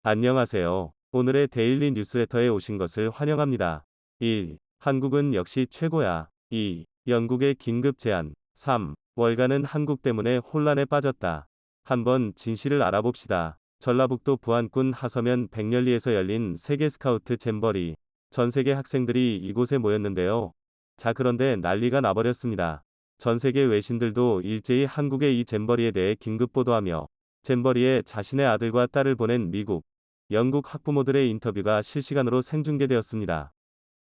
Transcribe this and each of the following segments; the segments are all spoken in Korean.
안녕하세요. 오늘의 데일리 뉴스레터에 오신 것을 환영합니다. 1. 한국은 역시 최고야. 2. 영국의 긴급 제안. 3. 월가는 한국 때문에 혼란에 빠졌다. 한번 진실을 알아봅시다. 전라북도 부안군 하서면 백렬리에서 열린 세계 스카우트 잼버리. 전 세계 학생들이 이곳에 모였는데요. 자, 그런데 난리가 나버렸습니다. 전 세계 외신들도 일제히 한국의 이 잼버리에 대해 긴급 보도하며 잼버리에 자신의 아들과 딸을 보낸 미국, 영국 학부모들의 인터뷰가 실시간으로 생중계되었습니다.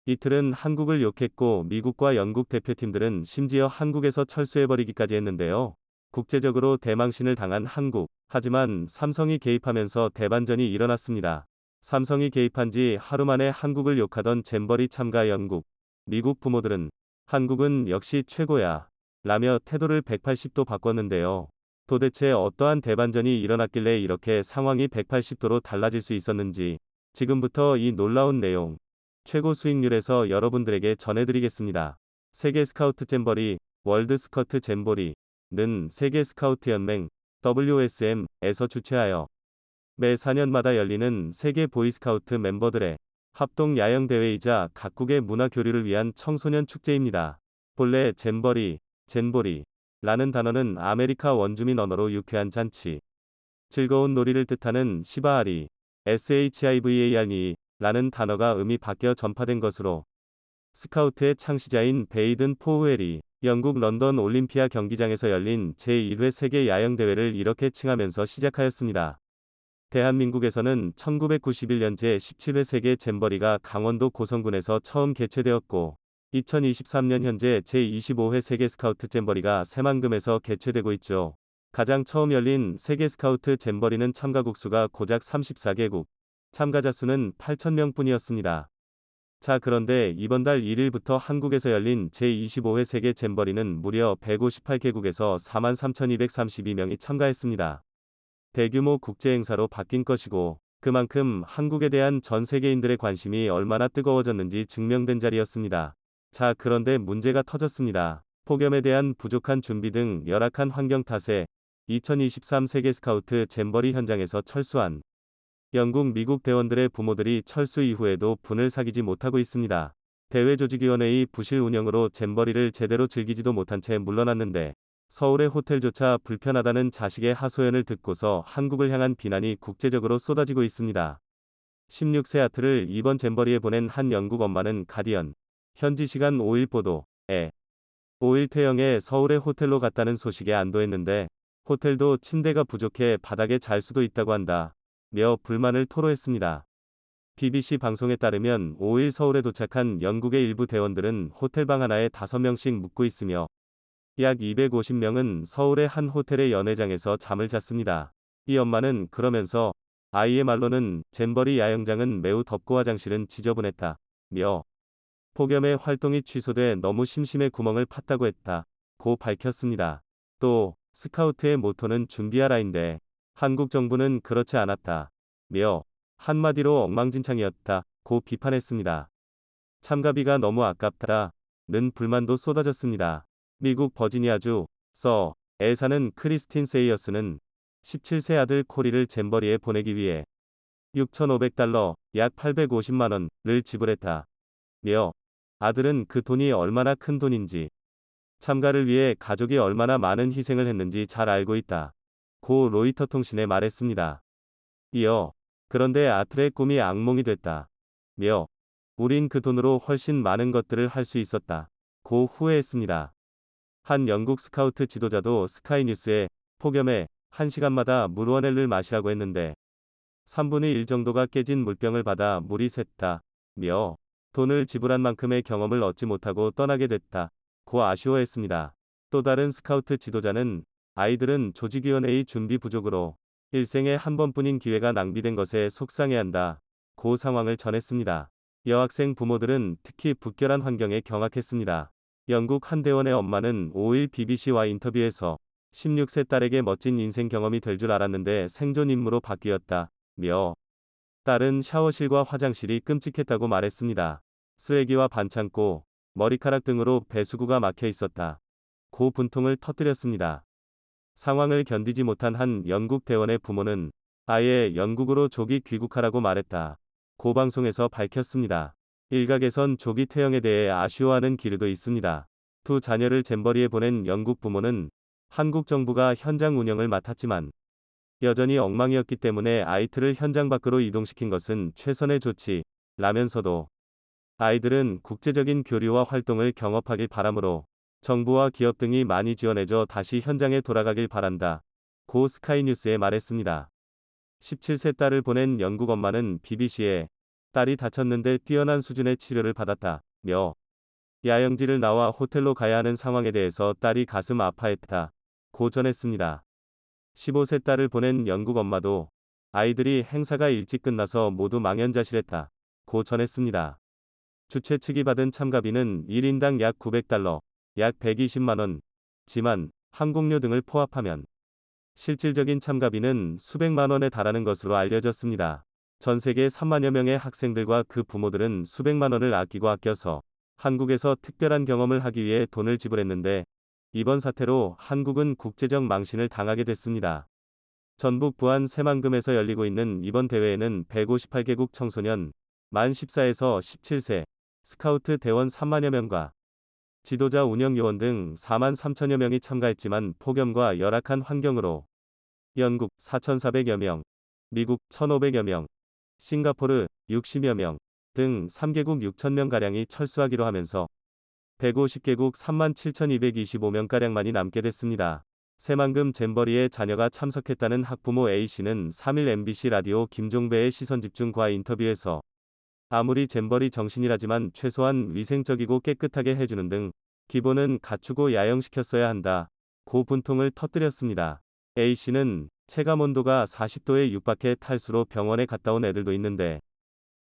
이틀은 한국을 욕했고 미국과 영국 대표팀들은 심지어 한국에서 철수해버리기까지 했는데요. 국제적으로 대망신을 당한 한국. 하지만 삼성이 개입하면서 대반전이 일어났습니다. 삼성이 개입한 지 하루 만에 한국을 욕하던 잼버리 참가 영국, 미국 부모들은 한국은 역시 최고야 라며 태도를 180도 바꿨는데요. 도대체 어떠한 대반전이 일어났길래 이렇게 상황이 180도로 달라질 수 있었는지 지금부터 이 놀라운 내용 최고 수익률에서 여러분들에게 전해드리겠습니다. 세계 스카우트 잼버리, 월드 스커트 잼버리는 세계 스카우트 연맹 WSM에서 주최하여 매 4년마다 열리는 세계 보이스카우트 멤버들의 합동 야영 대회이자 각국의 문화 교류를 위한 청소년 축제입니다. 본래 잼버리 라는 단어는 아메리카 원주민 언어로 유쾌한 잔치, 즐거운 놀이를 뜻하는 시바아리, SHIVAR니 라는 단어가 음이 바뀌어 전파된 것으로 스카우트의 창시자인 베이든 포우엘이 영국 런던 올림피아 경기장에서 열린 제1회 세계 야영대회를 이렇게 칭하면서 시작하였습니다. 대한민국에서는 1991년 제17회 세계 잼버리가 강원도 고성군에서 처음 개최되었고 2023년 현재 제25회 세계 스카우트 잼버리가 새만금에서 개최되고 있죠. 가장 처음 열린 세계 스카우트 잼버리는 참가국 수가 고작 34개국, 참가자 수는 8,000명 뿐이었습니다. 자, 그런데 이번 달 1일부터 한국에서 열린 제25회 세계 잼버리는 무려 158개국에서 43,232명이 참가했습니다. 대규모 국제행사로 바뀐 것이고 그만큼 한국에 대한 전 세계인들의 관심이 얼마나 뜨거워졌는지 증명된 자리였습니다. 자, 그런데 문제가 터졌습니다. 폭염에 대한 부족한 준비 등 열악한 환경 탓에 2023 세계 스카우트 잼버리 현장에서 철수한 영국, 미국 대원들의 부모들이 철수 이후에도 분을 사귀지 못하고 있습니다. 대회조직위원회의 부실 운영으로 잼버리를 제대로 즐기지도 못한 채 물러났는데 서울의 호텔조차 불편하다는 자식의 하소연을 듣고서 한국을 향한 비난이 국제적으로 쏟아지고 있습니다. 16세 아들을 이번 잼버리에 보낸 한 영국 엄마는 가디언, 현지 시간 5일 보도에 5일 퇴영에 서울의 호텔로 갔다는 소식에 안도했는데 호텔도 침대가 부족해 바닥에 잘 수도 있다고 한다 며 불만을 토로했습니다. BBC 방송에 따르면 5일 서울에 도착한 영국의 일부 대원들은 호텔방 하나에 5명씩 묵고 있으며 약 250명은 서울의 한 호텔의 연회장에서 잠을 잤습니다. 이 엄마는 그러면서 아이의 말로는 잼버리 야영장은 매우 덥고 화장실은 지저분했다 며 폭염에 활동이 취소돼 너무 심심해 구멍을 팠다고 했다고 밝혔습니다. 또 스카우트의 모토는 준비하라인데 한국 정부는 그렇지 않았다 며 한마디로 엉망진창이었다고 비판했습니다. 참가비가 너무 아깝다는 불만도 쏟아졌습니다. 미국 버지니아주 서에 사는 크리스틴 세이어스는 17세 아들 코리를 잼버리에 보내기 위해 6,500달러 약 850만원을 지불했다 며 아들은 그 돈이 얼마나 큰 돈인지 참가를 위해 가족이 얼마나 많은 희생을 했는지 잘 알고 있다 고 로이터 통신에 말했습니다. 이어 그런데 아틀의 꿈이 악몽이 됐다 며 우린 그 돈으로 훨씬 많은 것들을 할 수 있었다 고 후회했습니다. 한 영국 스카우트 지도자도 스카이뉴스에 폭염에 1시간마다 물 1L를 마시라고 했는데 3분의 1 정도가 깨진 물병을 받아 물이 샜다 며 돈을 지불한 만큼의 경험을 얻지 못하고 떠나게 됐다 고 아쉬워했습니다. 또 다른 스카우트 지도자는 아이들은 조직위원회의 준비 부족으로 일생에 한 번뿐인 기회가 낭비된 것에 속상해한다 고 상황을 전했습니다. 여학생 부모들은 특히 불결한 환경에 경악했습니다. 영국 한 대원의 엄마는 5일 BBC와 인터뷰에서 16세 딸에게 멋진 인생 경험이 될 줄 알았는데 생존 임무로 바뀌었다 며 딸은 샤워실과 화장실이 끔찍했다고 말했습니다. 쓰레기와 반창고, 머리카락 등으로 배수구가 막혀 있었다 고 분통을 터뜨렸습니다. 상황을 견디지 못한 한 영국 대원의 부모는 아예 영국으로 조기 귀국하라고 말했다. 고 방송에서 밝혔습니다. 일각에선 조기 퇴영에 대해 아쉬워하는 기류도 있습니다. 두 자녀를 잼버리에 보낸 영국 부모는 한국 정부가 현장 운영을 맡았지만 여전히 엉망이었기 때문에 아이들을 현장 밖으로 이동시킨 것은 최선의 조치라면서도 아이들은 국제적인 교류와 활동을 경험하길 바라므로 정부와 기업 등이 많이 지원해줘 다시 현장에 돌아가길 바란다. 고 스카이뉴스에 말했습니다. 17세 딸을 보낸 영국 엄마는 BBC에 딸이 다쳤는데 뛰어난 수준의 치료를 받았다며 야영지를 나와 호텔로 가야 하는 상황에 대해서 딸이 가슴 아파했다고 전했습니다. 15세 딸을 보낸 영국 엄마도 아이들이 행사가 일찍 끝나서 모두 망연자실했다고 전했습니다. 주최 측이 받은 참가비는 1인당 약 900달러, 약 120만원, 지만, 항공료 등을 포함하면 실질적인 참가비는 수백만 원에 달하는 것으로 알려졌습니다. 전 세계 3만여 명의 학생들과 그 부모들은 수백만 원을 아껴서 한국에서 특별한 경험을 하기 위해 돈을 지불했는데 이번 사태로 한국은 국제적 망신을 당하게 됐습니다. 전북 부안 새만금에서 열리고 있는 이번 대회에는 158개국 청소년 만 14에서 17세 스카우트 대원 3만여 명과 지도자 운영 요원 등 4만 3천여 명이 참가했지만 폭염과 열악한 환경으로 영국 4,400여 명, 미국 1,500여 명, 싱가포르 60여 명 등 3개국 6,000명가량이 철수하기로 하면서 150개국 37,225명가량만이 남게 됐습니다. 새만금 잼버리에 자녀가 참석했다는 학부모 A씨는 3일 MBC 라디오 김종배의 시선집중과 인터뷰에서 아무리 잼버리 정신이라지만 최소한 위생적이고 깨끗하게 해주는 등 기본은 갖추고 야영시켰어야 한다. 고 분통을 터뜨렸습니다. A씨는 체감온도가 40도에 육박해 탈수로 병원에 갔다 온 애들도 있는데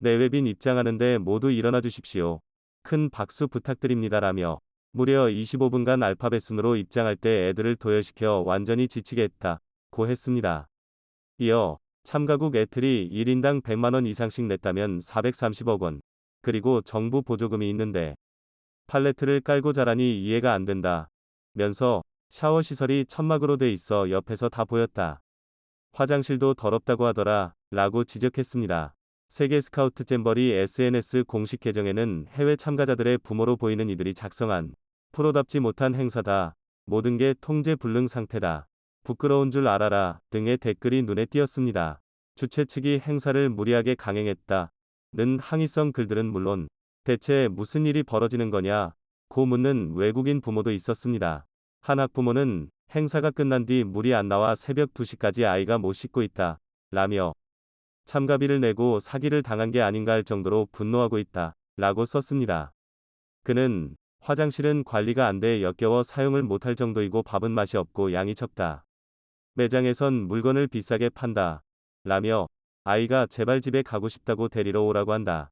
내외빈 입장하는데 모두 일어나 주십시오. 큰 박수 부탁드립니다라며 무려 25분간 알파벳 순으로 입장할 때 애들을 도열시켜 완전히 지치게 했다고 했습니다. 이어 참가국 애틀이 1인당 100만원 이상씩 냈다면 430억 원, 그리고 정부 보조금이 있는데 팔레트를 깔고 자라니 이해가 안 된다 면서 샤워 시설이 천막으로 돼 있어 옆에서 다 보였다. 화장실도 더럽다고 하더라 라고 지적했습니다. 세계 스카우트 잼버리 SNS 공식 계정에는 해외 참가자들의 부모로 보이는 이들이 작성한 프로답지 못한 행사다. 모든 게 통제 불능 상태다. 부끄러운 줄 알아라 등의 댓글이 눈에 띄었습니다. 주최 측이 행사를 무리하게 강행했다. 는 항의성 글들은 물론 대체 무슨 일이 벌어지는 거냐 고 묻는 외국인 부모도 있었습니다. 한 학부모는 행사가 끝난 뒤 물이 안 나와 새벽 2시까지 아이가 못 씻고 있다 라며 참가비를 내고 사기를 당한 게 아닌가 할 정도로 분노하고 있다 라고 썼습니다. 그는 화장실은 관리가 안 돼 역겨워 사용을 못할 정도이고 밥은 맛이 없고 양이 적다. 매장에선 물건을 비싸게 판다 라며 아이가 제발 집에 가고 싶다고 데리러 오라고 한다.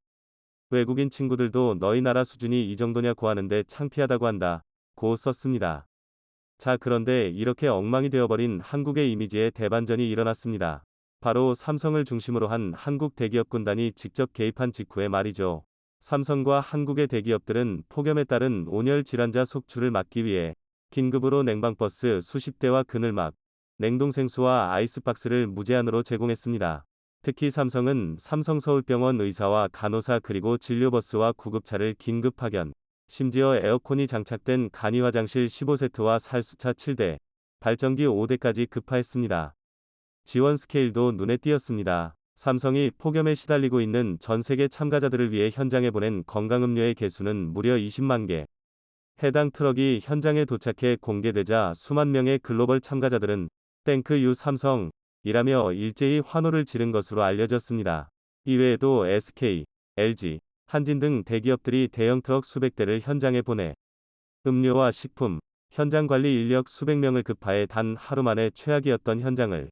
외국인 친구들도 너희 나라 수준이 이 정도냐고 하는데 창피하다고 한다 고 썼습니다. 자, 그런데 이렇게 엉망이 되어버린 한국의 이미지에 대반전이 일어났습니다. 바로 삼성을 중심으로 한 한국 대기업 군단이 직접 개입한 직후의 말이죠. 삼성과 한국의 대기업들은 폭염에 따른 온열 질환자 속출을 막기 위해 긴급으로 냉방버스 수십 대와 그늘막, 냉동생수와 아이스박스를 무제한으로 제공했습니다. 특히 삼성은 삼성서울병원 의사와 간호사 그리고 진료버스와 구급차를 긴급 파견, 심지어 에어컨이 장착된 간이화장실 15세트와 살수차 7대, 발전기 5대까지 급파했습니다. 지원 스케일도 눈에 띄었습니다. 삼성이 폭염에 시달리고 있는 전 세계 참가자들을 위해 현장에 보낸 건강음료의 개수는 무려 20만 개. 해당 트럭이 현장에 도착해 공개되자 수만 명의 글로벌 참가자들은 땡크 유 삼성이라며 일제히 환호를 지른 것으로 알려졌습니다. 이외에도 SK, LG, 한진 등 대기업들이 대형 트럭 수백 대를 현장에 보내 음료와 식품, 현장 관리 인력 수백 명을 급파해 단 하루 만에 최악이었던 현장을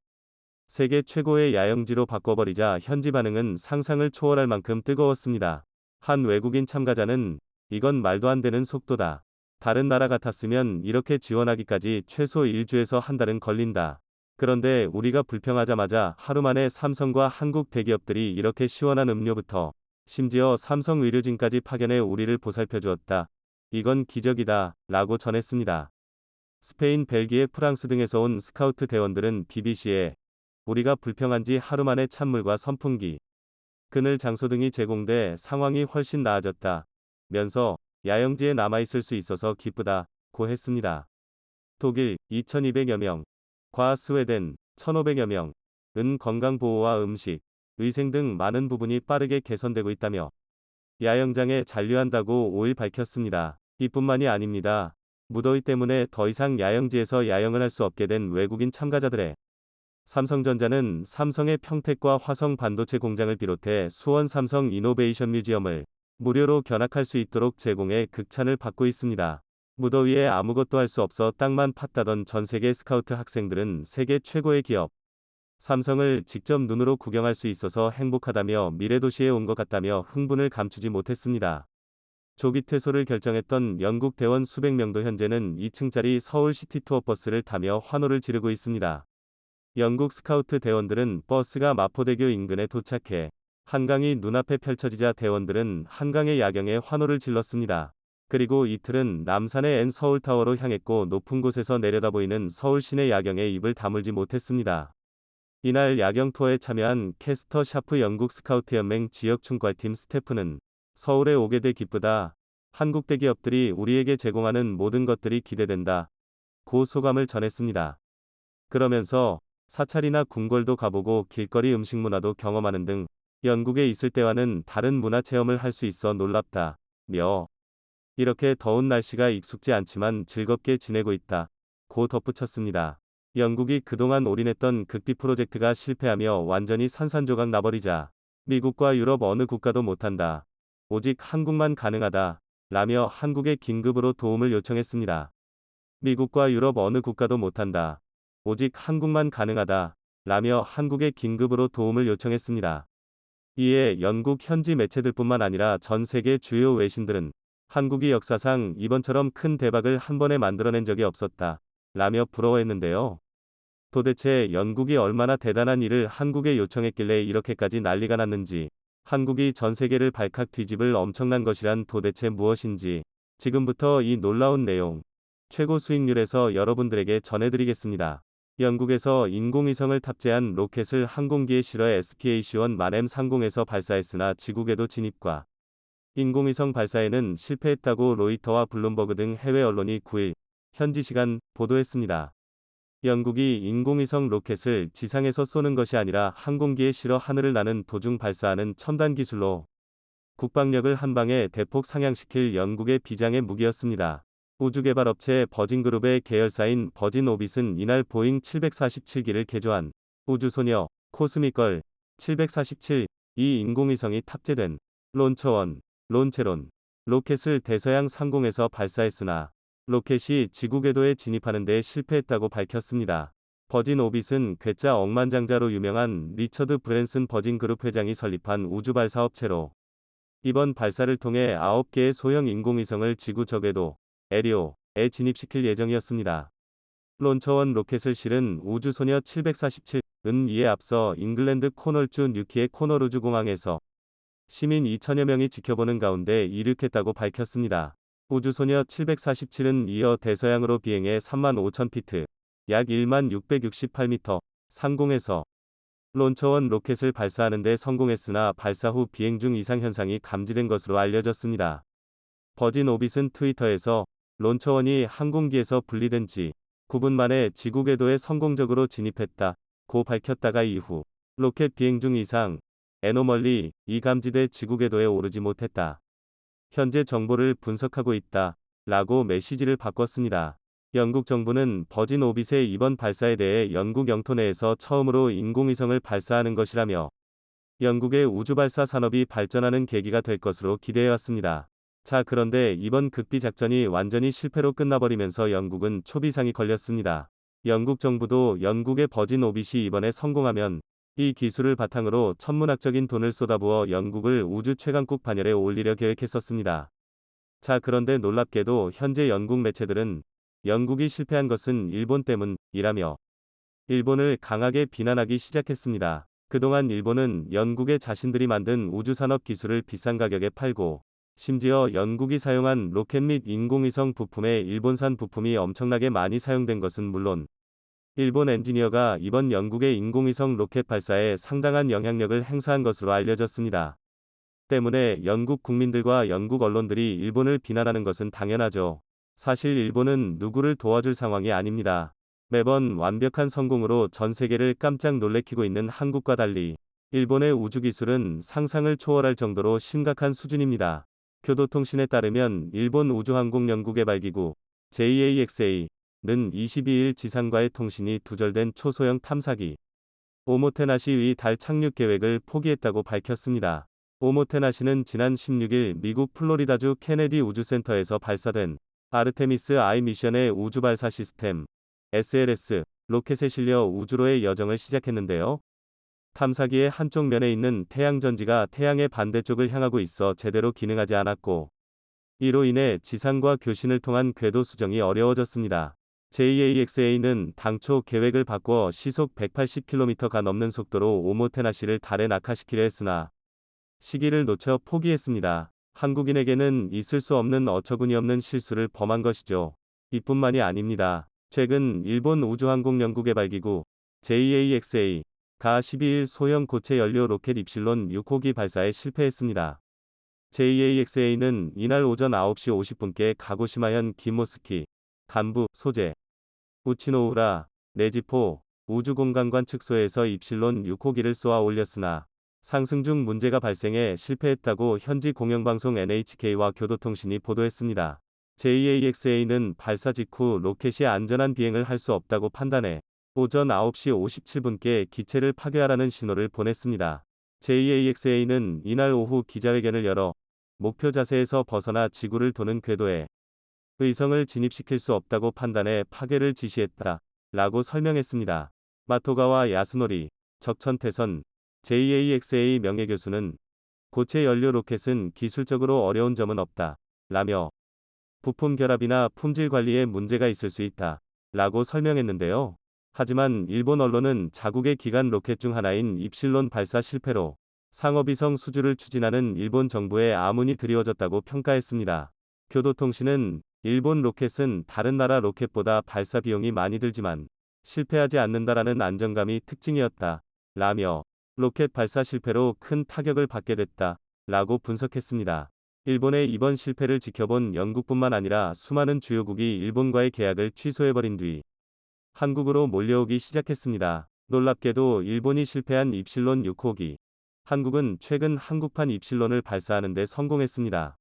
세계 최고의 야영지로 바꿔버리자 현지 반응은 상상을 초월할 만큼 뜨거웠습니다. 한 외국인 참가자는 이건 말도 안 되는 속도다. 다른 나라 같았으면 이렇게 지원하기까지 최소 1주에서 한 달은 걸린다. 그런데 우리가 불평하자마자 하루 만에 삼성과 한국 대기업들이 이렇게 시원한 음료부터 심지어 삼성 의료진까지 파견해 우리를 보살펴주었다. 이건 기적이다 라고 전했습니다. 스페인, 벨기에, 프랑스 등에서 온 스카우트 대원들은 BBC에 우리가 불평한 지 하루 만에 찬물과 선풍기, 그늘 장소 등이 제공돼 상황이 훨씬 나아졌다. 면서 야영지에 남아있을 수 있어서 기쁘다.고 했습니다. 독일 2200여 명, 과 스웨덴 1500여 명, 은 건강보호와 음식, 위생 등 많은 부분이 빠르게 개선되고 있다며 야영장에 잔류한다고 5일 밝혔습니다. 이뿐만이 아닙니다. 무더위 때문에 더 이상 야영지에서 야영을 할 수 없게 된 외국인 참가자들의 삼성전자는 삼성의 평택과 화성 반도체 공장을 비롯해 수원 삼성 이노베이션 뮤지엄을 무료로 견학할 수 있도록 제공해 극찬을 받고 있습니다. 무더위에 아무것도 할 수 없어 땅만 팠다던 전 세계 스카우트 학생들은 세계 최고의 기업 삼성을 직접 눈으로 구경할 수 있어서 행복하다며 미래도시에 온 것 같다며 흥분을 감추지 못했습니다. 조기 퇴소를 결정했던 영국 대원 수백 명도 현재는 2층짜리 서울 시티투어 버스를 타며 환호를 지르고 있습니다. 영국 스카우트 대원들은 버스가 마포대교 인근에 도착해 한강이 눈앞에 펼쳐지자 대원들은 한강의 야경에 환호를 질렀습니다. 그리고 이틀은 남산의 N 서울타워로 향했고 높은 곳에서 내려다 보이는 서울 시내 야경에 입을 다물지 못했습니다. 이날 야경 투어에 참여한 캐스터 샤프 영국 스카우트 연맹 지역 총괄팀 스태프는 서울에 오게 돼 기쁘다. 한국 대기업들이 우리에게 제공하는 모든 것들이 기대된다. 고 소감을 전했습니다. 그러면서 사찰이나 궁궐도 가보고 길거리 음식 문화도 경험하는 등 영국에 있을 때와는 다른 문화 체험을 할 수 있어 놀랍다. 며 이렇게 더운 날씨가 익숙지 않지만 즐겁게 지내고 있다. 고 덧붙였습니다. 영국이 그동안 올인했던 극비 프로젝트가 실패하며 완전히 산산조각 나버리자 미국과 유럽 어느 국가도 못한다. 오직 한국만 가능하다. 라며 한국에 긴급으로 도움을 요청했습니다. 미국과 유럽 어느 국가도 못한다. 오직 한국만 가능하다. 라며 한국에 긴급으로 도움을 요청했습니다. 이에 영국 현지 매체들뿐만 아니라 전 세계 주요 외신들은 한국이 역사상 이번처럼 큰 대박을 한 번에 만들어낸 적이 없었다. 라며 부러워했는데요. 도대체 영국이 얼마나 대단한 일을 한국에 요청했길래 이렇게까지 난리가 났는지, 한국이 전 세계를 발칵 뒤집을 엄청난 것이란 도대체 무엇인지 지금부터 이 놀라운 내용 최고 수익률에서 여러분들에게 전해드리겠습니다. 영국에서 인공위성을 탑재한 로켓을 항공기에 실어 SPAC-1 만M30에서 발사했으나 지구궤도 진입과 인공위성 발사에는 실패했다고 로이터와 블룸버그 등 해외 언론이 9일 현지 시간 보도했습니다. 영국이 인공위성 로켓을 지상에서 쏘는 것이 아니라 항공기에 실어 하늘을 나는 도중 발사하는 첨단 기술로 국방력을 한 방에 대폭 상향시킬 영국의 비장의 무기였습니다. 우주개발업체 버진그룹의 계열사인 버진 오빗은 이날 보잉 747기를 개조한 우주소녀 코스믹걸 747, 이 인공위성이 탑재된 론처원, 론체론 로켓을 대서양 상공에서 발사했으나 로켓이 지구궤도에 진입하는 데 실패했다고 밝혔습니다. 버진 오빗은 괴짜 억만장자로 유명한 리처드 브랜슨 버진그룹 회장이 설립한 우주발사업체로 이번 발사를 통해 9개의 소형 인공위성을 지구 저궤도 에리오에 진입시킬 예정이었습니다. 론처원 로켓을 실은 우주소녀 747은 이에 앞서 잉글랜드 코널주 뉴키의 코널우주 공항에서 시민 2천여 명이 지켜보는 가운데 이륙했다고 밝혔습니다. 우주소녀 747은 이어 대서양으로 비행해 35,000피트, 약 1668m 상공에서 론처원 로켓을 발사하는 데 성공했으나 발사 후 비행 중 이상 현상이 감지된 것으로 알려졌습니다. 버진 오빗은 트위터에서 론처원이 항공기에서 분리된 지 9분 만에 지구 궤도에 성공적으로 진입했다고 밝혔다가 이후 로켓 비행 중 이상 애노멀리 이 감지돼 지구 궤도에 오르지 못했다. 현재 정보를 분석하고 있다. 라고 메시지를 바꿨습니다. 영국 정부는 버진 오빗의 이번 발사에 대해 영국 영토 내에서 처음으로 인공위성을 발사하는 것이라며 영국의 우주발사 산업이 발전하는 계기가 될 것으로 기대해왔습니다. 자, 그런데 이번 극비 작전이 완전히 실패로 끝나버리면서 영국은 초비상이 걸렸습니다. 영국 정부도 영국의 버진 오빗이 이번에 성공하면 이 기술을 바탕으로 천문학적인 돈을 쏟아부어 영국을 우주 최강국 반열에 올리려 계획했었습니다. 자, 그런데 놀랍게도 현재 영국 매체들은 영국이 실패한 것은 일본 때문이라며 일본을 강하게 비난하기 시작했습니다. 그동안 일본은 영국의 자신들이 만든 우주산업 기술을 비싼 가격에 팔고 심지어 영국이 사용한 로켓 및 인공위성 부품에 일본산 부품이 엄청나게 많이 사용된 것은 물론 일본 엔지니어가 이번 영국의 인공위성 로켓 발사에 상당한 영향력을 행사한 것으로 알려졌습니다. 때문에 영국 국민들과 영국 언론들이 일본을 비난하는 것은 당연하죠. 사실 일본은 누구를 도와줄 상황이 아닙니다. 매번 완벽한 성공으로 전 세계를 깜짝 놀래키고 있는 한국과 달리 일본의 우주기술은 상상을 초월할 정도로 심각한 수준입니다. 교도통신에 따르면 일본 우주항공연구개발기구 JAXA는 22일 지상과의 통신이 두절된 초소형 탐사기 오모테나시의 달 착륙 계획을 포기했다고 밝혔습니다. 오모테나시는 지난 16일 미국 플로리다주 케네디 우주센터에서 발사된 아르테미스 I 미션의 우주발사 시스템 SLS 로켓에 실려 우주로의 여정을 시작했는데요. 탐사기의 한쪽 면에 있는 태양전지가 태양의 반대쪽을 향하고 있어 제대로 기능하지 않았고, 이로 인해 지상과 교신을 통한 궤도 수정이 어려워졌습니다. JAXA는 당초 계획을 바꿔 시속 180km가 넘는 속도로 오모테나시를 달에 낙하시키려 했으나 시기를 놓쳐 포기했습니다. 한국인에게는 있을 수 없는 어처구니없는 실수를 범한 것이죠. 이뿐만이 아닙니다. 최근 일본 우주항공연구개발기구 JAXA가 12일 소형 고체 연료 로켓 입실론 6호기 발사에 실패했습니다. JAXA는 이날 오전 9시 50분께 가고시마현 기모스키 간부 소재 우치노우라 네지포 우주공간관 측소에서 입실론 6호기를 쏘아 올렸으나 상승 중 문제가 발생해 실패했다고 현지 공영방송 NHK와 교도통신이 보도했습니다. JAXA는 발사 직후 로켓이 안전한 비행을 할 수 없다고 판단해 오전 9시 57분께 기체를 파괴하라는 신호를 보냈습니다. JAXA는 이날 오후 기자회견을 열어 목표 자세에서 벗어나 지구를 도는 궤도에 의성을 진입시킬 수 없다고 판단해 파괴를 지시했다 라고 설명했습니다. 마토가와 야스노리 적천태선 JAXA 명예교수는 고체 연료 로켓은 기술적으로 어려운 점은 없다 라며 부품 결합이나 품질 관리에 문제가 있을 수 있다 라고 설명했는데요. 하지만 일본 언론은 자국의 기간 로켓 중 하나인 입실론 발사 실패로 상업위성 수주를 추진하는 일본 정부에 아문이 드리워졌다고 평가했습니다. 교도통신은 일본 로켓은 다른 나라 로켓보다 발사 비용이 많이 들지만 실패하지 않는다라는 안정감이 특징이었다 라며 로켓 발사 실패로 큰 타격을 받게 됐다 라고 분석했습니다. 일본의 이번 실패를 지켜본 영국뿐만 아니라 수많은 주요국이 일본과의 계약을 취소해버린 뒤 한국으로 몰려오기 시작했습니다. 놀랍게도 일본이 실패한 입실론 6호기, 한국은 최근 한국판 입실론을 발사하는 데 성공했습니다.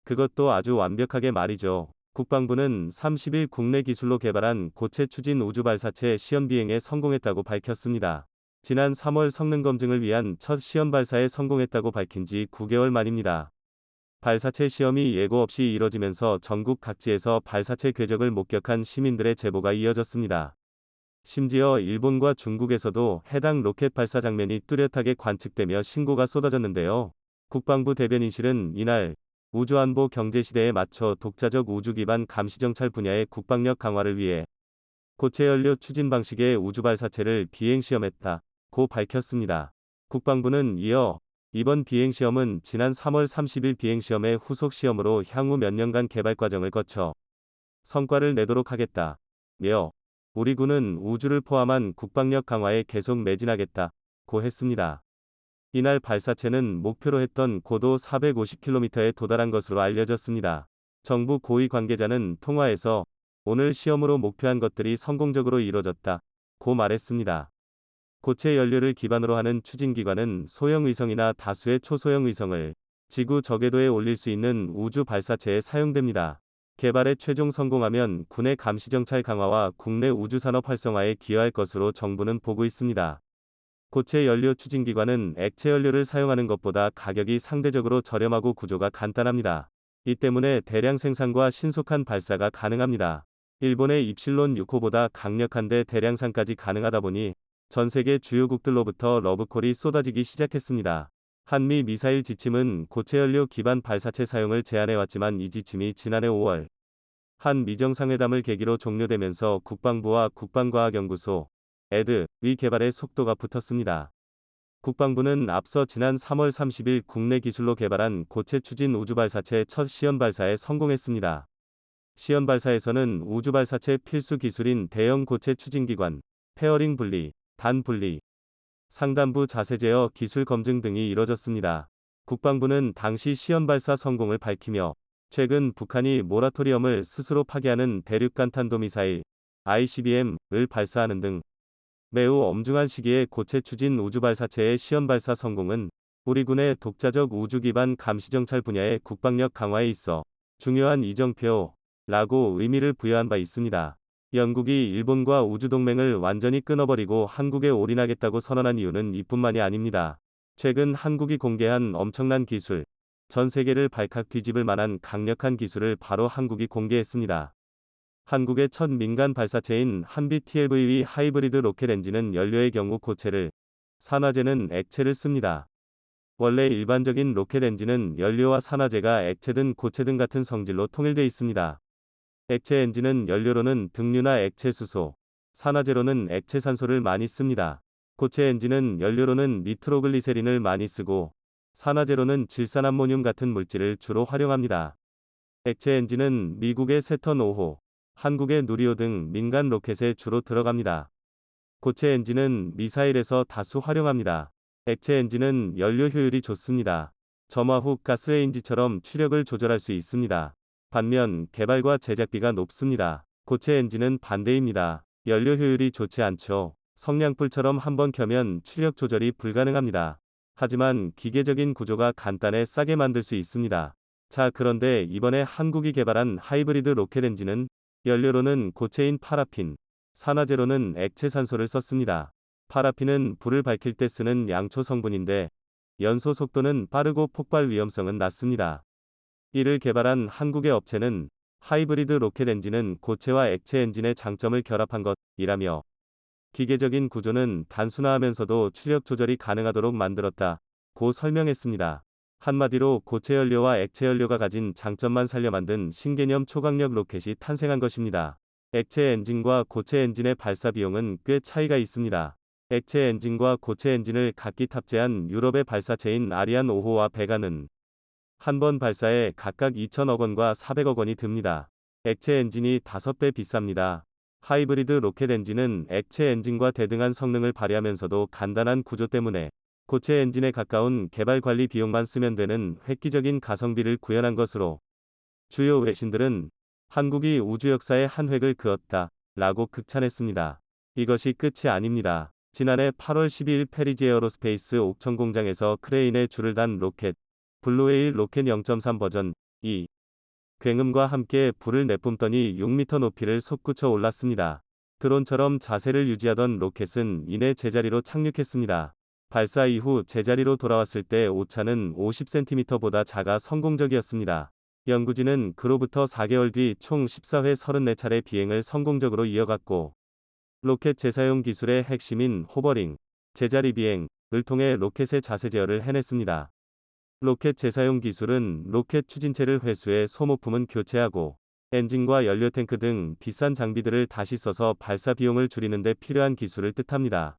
그것도 아주 완벽하게 말이죠. 국방부는 30일 국내 기술로 개발한 고체 추진 우주발사체 시험 비행에 성공했다고 밝혔습니다. 지난 3월 성능 검증을 위한 첫 시험 발사에 성공했다고 밝힌 지 9개월 만입니다. 발사체 시험이 예고 없이 이뤄지면서 전국 각지에서 발사체 궤적을 목격한 시민들의 제보가 이어졌습니다. 심지어 일본과 중국에서도 해당 로켓 발사 장면이 뚜렷하게 관측되며 신고가 쏟아졌는데요. 국방부 대변인실은 이날 우주안보 경제시대에 맞춰 독자적 우주 기반 감시정찰 분야의 국방력 강화를 위해 고체 연료 추진 방식의 우주발사체를 비행시험했다고 밝혔습니다. 국방부는 이어 이번 비행시험은 지난 3월 30일 비행시험의 후속 시험으로 향후 몇 년간 개발 과정을 거쳐 성과를 내도록 하겠다며 우리 군은 우주를 포함한 국방력 강화에 계속 매진하겠다고 했습니다. 이날 발사체는 목표로 했던 고도 450km에 도달한 것으로 알려졌습니다. 정부 고위 관계자는 통화에서 오늘 시험으로 목표한 것들이 성공적으로 이뤄졌다고 말했습니다. 고체 연료를 기반으로 하는 추진기관은 소형 위성이나 다수의 초소형 위성을 지구 저궤도에 올릴 수 있는 우주 발사체에 사용됩니다. 개발에 최종 성공하면 군의 감시정찰 강화와 국내 우주산업 활성화에 기여할 것으로 정부는 보고 있습니다. 고체 연료 추진기관은 액체 연료를 사용하는 것보다 가격이 상대적으로 저렴하고 구조가 간단합니다. 이 때문에 대량 생산과 신속한 발사가 가능합니다. 일본의 입실론 6호보다 강력한데 대량산까지 가능하다 보니 전 세계 주요국들로부터 러브콜이 쏟아지기 시작했습니다. 한미 미사일 지침은 고체 연료 기반 발사체 사용을 제한해왔지만 이 지침이 지난해 5월 한 미정상회담을 계기로 종료되면서 국방부와 국방과학연구소 ED의 개발에 속도가 붙었습니다. 국방부는 앞서 지난 3월 30일 국내 기술로 개발한 고체 추진 우주발사체 첫 시험 발사에 성공했습니다. 시연 발사에서는 우주 발사체 필수 기술인 대형 고체 추진기관, 페어링 분리, 단 분리, 상단부 자세 제어 기술 검증 등이 이뤄졌습니다. 국방부는 당시 시연 발사 성공을 밝히며 최근 북한이 모라토리엄을 스스로 파기하는 대륙간 탄도미사일 ICBM을 발사하는 등 매우 엄중한 시기에 고체 추진 우주 발사체의 시연 발사 성공은 우리 군의 독자적 우주 기반 감시 정찰 분야의 국방력 강화에 있어 중요한 이정표라고 의미를 부여한 바 있습니다. 영국이 일본과 우주 동맹을 완전히 끊어버리고 한국에 올인하겠다고 선언한 이유는 이뿐만이 아닙니다. 최근 한국이 공개한 엄청난 기술, 전 세계를 발칵 뒤집을 만한 강력한 기술을 바로 한국이 공개했습니다. 한국의 첫 민간 발사체인 한비 TLVV 하이브리드 로켓 엔진은 연료의 경우 고체를, 산화제는 액체를 씁니다. 원래 일반적인 로켓 엔진은 연료와 산화제가 액체든 고체든 같은 성질로 통일되어 있습니다. 액체 엔진은 연료로는 등유나 액체 수소, 산화제로는 액체 산소를 많이 씁니다. 고체 엔진은 연료로는 니트로글리세린을 많이 쓰고 산화제로는 질산암모늄 같은 물질을 주로 활용합니다. 액체 엔진은 미국의 세턴 5호, 한국의 누리호 등 민간 로켓에 주로 들어갑니다. 고체 엔진은 미사일에서 다수 활용합니다. 액체 엔진은 연료 효율이 좋습니다. 점화 후 가스레인지처럼 추력을 조절할 수 있습니다. 반면 개발과 제작비가 높습니다. 고체 엔진은 반대입니다. 연료 효율이 좋지 않죠. 성냥불처럼 한번 켜면 추력 조절이 불가능합니다. 하지만 기계적인 구조가 간단해 싸게 만들 수 있습니다. 자, 그런데 이번에 한국이 개발한 하이브리드 로켓 엔진은 연료로는 고체인 파라핀, 산화제로는 액체 산소를 썼습니다. 파라핀은 불을 밝힐 때 쓰는 양초 성분인데 연소 속도는 빠르고 폭발 위험성은 낮습니다. 이를 개발한 한국의 업체는 하이브리드 로켓 엔진은 고체와 액체 엔진의 장점을 결합한 것이라며 기계적인 구조는 단순화하면서도 추력 조절이 가능하도록 만들었다고 설명했습니다. 한마디로 고체 연료와 액체 연료가 가진 장점만 살려 만든 신개념 초강력 로켓이 탄생한 것입니다. 액체 엔진과 고체 엔진의 발사 비용은 꽤 차이가 있습니다. 액체 엔진과 고체 엔진을 각기 탑재한 유럽의 발사체인 아리안 5호와 베가는 한 번 발사에 각각 2천억 원과 400억 원이 듭니다. 액체 엔진이 5배 비쌉니다. 하이브리드 로켓 엔진은 액체 엔진과 대등한 성능을 발휘하면서도 간단한 구조 때문에 고체 엔진에 가까운 개발 관리 비용만 쓰면 되는 획기적인 가성비를 구현한 것으로 주요 외신들은 한국이 우주 역사의 한 획을 그었다 라고 극찬했습니다. 이것이 끝이 아닙니다. 지난해 8월 12일 페리지 에어로스페이스 옥천 공장에서 크레인에 줄을 단 로켓 블루웨일 로켓 0.3 버전 2 굉음과 함께 불을 내뿜더니 6m 높이를 솟구쳐 올랐습니다. 드론처럼 자세를 유지하던 로켓은 이내 제자리로 착륙했습니다. 발사 이후 제자리로 돌아왔을 때 오차는 50cm보다 작아 성공적이었습니다. 연구진은 그로부터 4개월 뒤 총 14회 34차례 비행을 성공적으로 이어갔고 로켓 재사용 기술의 핵심인 호버링, 제자리 비행을 통해 로켓의 자세 제어를 해냈습니다. 로켓 재사용 기술은 로켓 추진체를 회수해 소모품은 교체하고 엔진과 연료 탱크 등 비싼 장비들을 다시 써서 발사 비용을 줄이는 데 필요한 기술을 뜻합니다.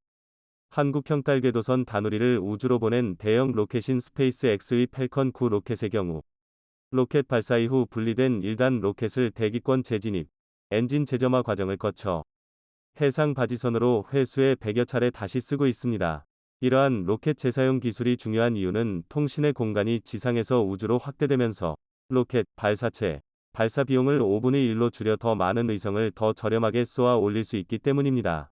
한국형 딸궤도선 다누리를 우주로 보낸 대형 로켓인 스페이스 X의 펠컨 9 로켓의 경우 로켓 발사 이후 분리된 1단 로켓을 대기권 재진입, 엔진 재점화 과정을 거쳐 해상 바지선으로 회수해 100여 차례 다시 쓰고 있습니다. 이러한 로켓 재사용 기술이 중요한 이유는 통신의 공간이 지상에서 우주로 확대되면서 로켓, 발사체, 발사 비용을 5분의 1로 줄여 더 많은 의성을 더 저렴하게 쏘아 올릴 수 있기 때문입니다.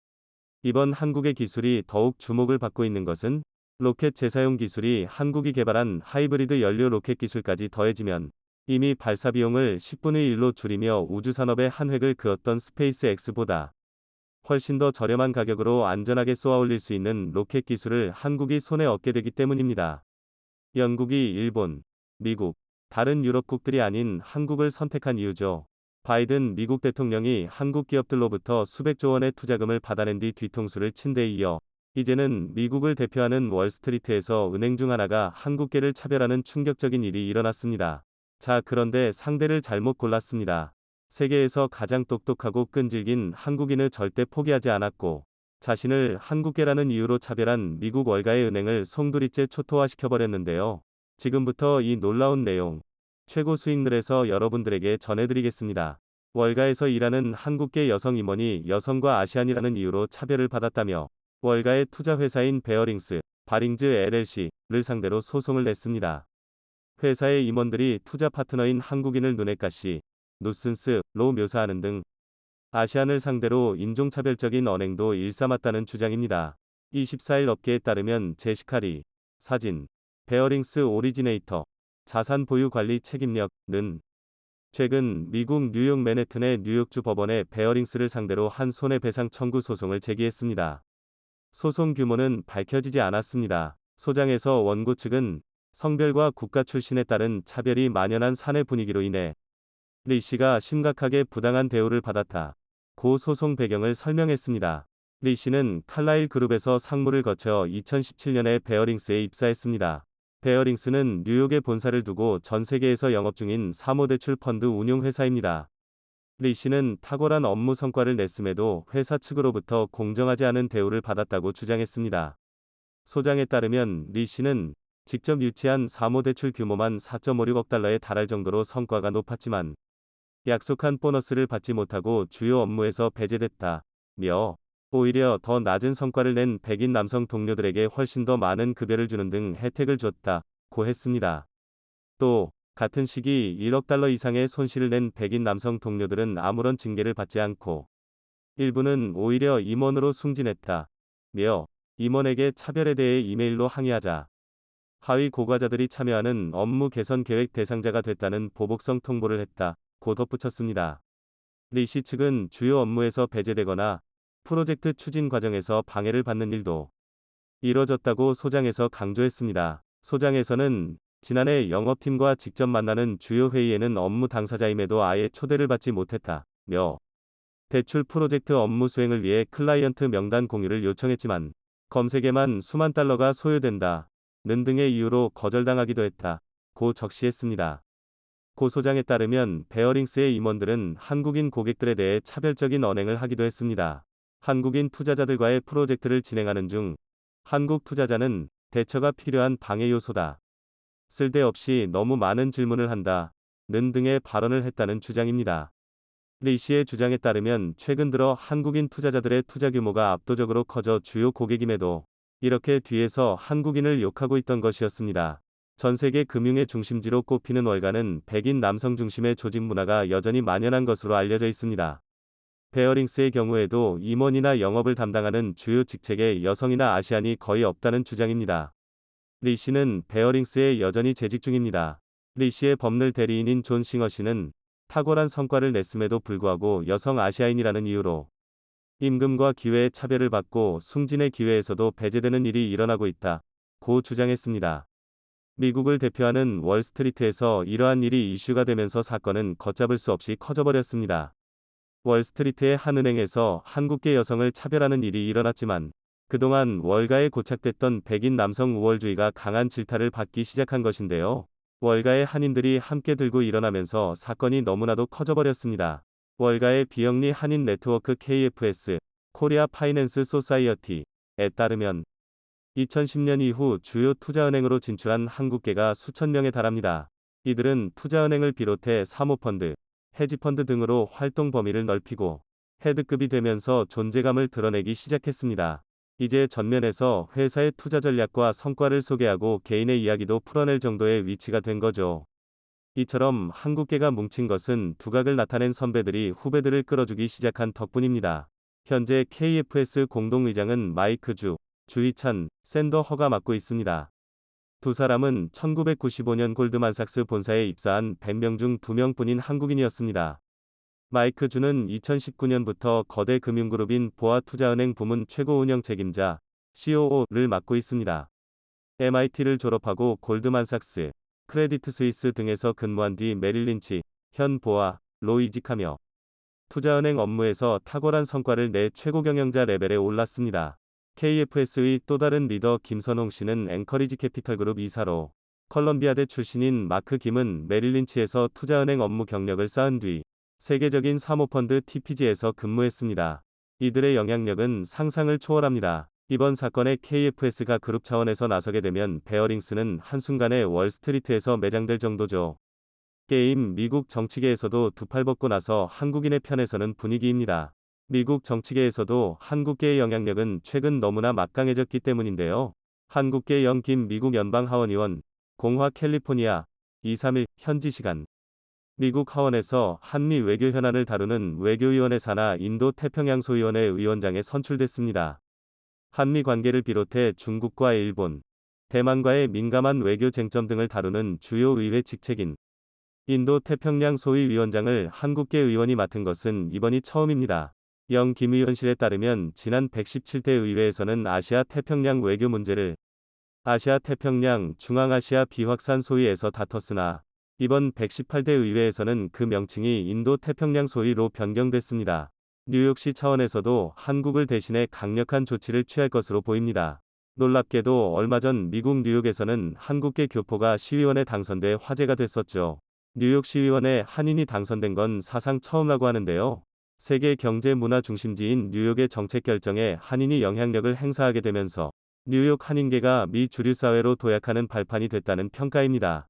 이번 한국의 기술이 더욱 주목을 받고 있는 것은 로켓 재사용 기술이 한국이 개발한 하이브리드 연료 로켓 기술까지 더해지면 이미 발사 비용을 10분의 1로 줄이며 우주산업의 한 획을 그었던 스페이스 X보다 훨씬 더 저렴한 가격으로 안전하게 쏘아 올릴 수 있는 로켓 기술을 한국이 손에 얻게 되기 때문입니다. 영국이 일본, 미국, 다른 유럽국들이 아닌 한국을 선택한 이유죠. 바이든 미국 대통령이 한국 기업들로부터 수백조 원의 투자금을 받아낸 뒤 뒤통수를 친 데 이어 이제는 미국을 대표하는 월스트리트에서 은행 중 하나가 한국계를 차별하는 충격적인 일이 일어났습니다. 자, 그런데 상대를 잘못 골랐습니다. 세계에서 가장 똑똑하고 끈질긴 한국인을 절대 포기하지 않았고 자신을 한국계라는 이유로 차별한 미국 월가의 은행을 송두리째 초토화시켜버렸는데요. 지금부터 이 놀라운 내용 최고 수익률에서 여러분들에게 전해드리겠습니다. 월가에서 일하는 한국계 여성 임원이 여성과 아시안이라는 이유로 차별을 받았다며 월가의 투자 회사인 베어링스, 바링즈 LLC를 상대로 소송을 냈습니다. 회사의 임원들이 투자 파트너인 한국인을 눈엣가시, 누슨스로 묘사하는 등 아시안을 상대로 인종차별적인 언행도 일삼았다는 주장입니다. 24일 업계에 따르면 제시카 리, 사진, 베어링스 오리지네이터, 자산 보유 관리 책임력는 최근 미국 뉴욕 맨해튼의 뉴욕주 법원에 베어링스를 상대로 한 손해배상 청구 소송을 제기했습니다. 소송 규모는 밝혀지지 않았습니다. 소장에서 원고 측은 성별과 국가 출신에 따른 차별이 만연한 사내 분위기로 인해 리 씨가 심각하게 부당한 대우를 받았다. 고 소송 배경을 설명했습니다. 리 씨는 칼라일 그룹에서 상무를 거쳐 2017년에 베어링스에 입사했습니다. 베어링스는 뉴욕에 본사를 두고 전 세계에서 영업 중인 사모대출 펀드 운용 회사입니다. 리 씨는 탁월한 업무 성과를 냈음에도 회사 측으로부터 공정하지 않은 대우를 받았다고 주장했습니다. 소장에 따르면 리 씨는 직접 유치한 사모대출 규모만 4.56억 달러에 달할 정도로 성과가 높았지만 약속한 보너스를 받지 못하고 주요 업무에서 배제됐다며 오히려 더 낮은 성과를 낸 백인 남성 동료들에게 훨씬 더 많은 급여를 주는 등 혜택을 줬다고 했습니다. 또 같은 시기 1억 달러 이상의 손실을 낸 백인 남성 동료들은 아무런 징계를 받지 않고 일부는 오히려 임원으로 승진했다며 임원에게 차별에 대해 이메일로 항의하자 하위 고과자들이 참여하는 업무 개선 계획 대상자가 됐다는 보복성 통보를 했다고 덧붙였습니다. 리 씨 측은 주요 업무에서 배제되거나 프로젝트 추진 과정에서 방해를 받는 일도 이뤄졌다고 소장에서 강조했습니다. 소장에서는 지난해 영업팀과 직접 만나는 주요 회의에는 업무 당사자임에도 아예 초대를 받지 못했다며 대출 프로젝트 업무 수행을 위해 클라이언트 명단 공유를 요청했지만 검색에만 수만 달러가 소요된다는 등의 이유로 거절당하기도 했다고 적시했습니다. 고 소장에 따르면 베어링스의 임원들은 한국인 고객들에 대해 차별적인 언행을 하기도 했습니다. 한국인 투자자들과의 프로젝트를 진행하는 중 한국 투자자는 대처가 필요한 방해 요소다. 쓸데없이 너무 많은 질문을 한다는 등의 발언을 했다는 주장입니다. 리 씨의 주장에 따르면 최근 들어 한국인 투자자들의 투자 규모가 압도적으로 커져 주요 고객임에도 이렇게 뒤에서 한국인을 욕하고 있던 것이었습니다. 전 세계 금융의 중심지로 꼽히는 월가는 백인 남성 중심의 조직 문화가 여전히 만연한 것으로 알려져 있습니다. 베어링스의 경우에도 임원이나 영업을 담당하는 주요 직책에 여성이나 아시안이 거의 없다는 주장입니다. 리 씨는 베어링스에 여전히 재직 중입니다. 리 씨의 법률 대리인인 존 싱어 씨는 탁월한 성과를 냈음에도 불구하고 여성 아시아인이라는 이유로 임금과 기회의 차별을 받고 승진의 기회에서도 배제되는 일이 일어나고 있다고 주장했습니다. 미국을 대표하는 월스트리트에서 이러한 일이 이슈가 되면서 사건은 걷잡을 수 없이 커져버렸습니다. 월스트리트의 한 은행에서 한국계 여성을 차별하는 일이 일어났지만 그동안 월가에 고착됐던 백인 남성 우월주의가 강한 질타를 받기 시작한 것인데요. 월가의 한인들이 함께 들고 일어나면서 사건이 너무나도 커져버렸습니다. 월가의 비영리 한인 네트워크 KFS, 코리아 파이낸스 소사이어티에 따르면 2010년 이후 주요 투자은행으로 진출한 한국계가 수천 명에 달합니다. 이들은 투자은행을 비롯해 사모펀드, 헤지펀드 등으로 활동 범위를 넓히고 헤드급이 되면서 존재감을 드러내기 시작했습니다. 이제 전면에서 회사의 투자 전략과 성과를 소개하고 개인의 이야기도 풀어낼 정도의 위치가 된 거죠. 이처럼 한국계가 뭉친 것은 두각을 나타낸 선배들이 후배들을 끌어주기 시작한 덕분입니다. 현재 KFS 공동의장은 마이크 주, 주희찬, 샌더 허가 맡고 있습니다. 두 사람은 1995년 골드만삭스 본사에 입사한 100명 중 2명뿐인 한국인이었습니다. 마이크 주는 2019년부터 거대 금융그룹인 보아투자은행 부문 최고 운영 책임자 COO를 맡고 있습니다. MIT를 졸업하고 골드만삭스, 크레디트 스위스 등에서 근무한 뒤 메릴린치, 현 보아로 이직하며 투자은행 업무에서 탁월한 성과를 내 최고 경영자 레벨에 올랐습니다. KFS의 또 다른 리더 김선홍 씨는 앵커리지 캐피털그룹 이사로 컬럼비아대 출신인 마크 김은 메릴린치에서 투자은행 업무 경력을 쌓은 뒤 세계적인 사모펀드 TPG에서 근무했습니다. 이들의 영향력은 상상을 초월합니다. 이번 사건에 KFS가 그룹 차원에서 나서게 되면 베어링스는 한순간에 월스트리트에서 매장될 정도죠. 게임 미국 정치계에서도 두 팔 벗고 나서 한국인의 편에 서는 분위기입니다. 미국 정치계에서도 한국계의 영향력은 최근 너무나 막강해졌기 때문인데요. 한국계 영김 미국 연방 하원의원, 공화 캘리포니아, 2-3일 현지 시간. 미국 하원에서 한미 외교 현안을 다루는 외교위원회 산하 인도 태평양 소위원회 위원장에 선출됐습니다. 한미 관계를 비롯해 중국과 일본, 대만과의 민감한 외교 쟁점 등을 다루는 주요 의회 직책인 인도 태평양 소위위원장을 한국계 의원이 맡은 것은 이번이 처음입니다. 영 김 의원실에 따르면 지난 117대 의회에서는 아시아 태평양 외교 문제를 아시아 태평양 중앙아시아 비확산 소위에서 다퉜으나 이번 118대 의회에서는 그 명칭이 인도 태평양 소위로 변경됐습니다. 뉴욕시 차원에서도 한국을 대신해 강력한 조치를 취할 것으로 보입니다. 놀랍게도 얼마 전 미국 뉴욕에서는 한국계 교포가 시의원에 당선돼 화제가 됐었죠. 뉴욕 시의원에 한인이 당선된 건 사상 처음이라고 하는데요. 세계 경제 문화 중심지인 뉴욕의 정책 결정에 한인이 영향력을 행사하게 되면서 뉴욕 한인계가 미 주류 사회로 도약하는 발판이 됐다는 평가입니다.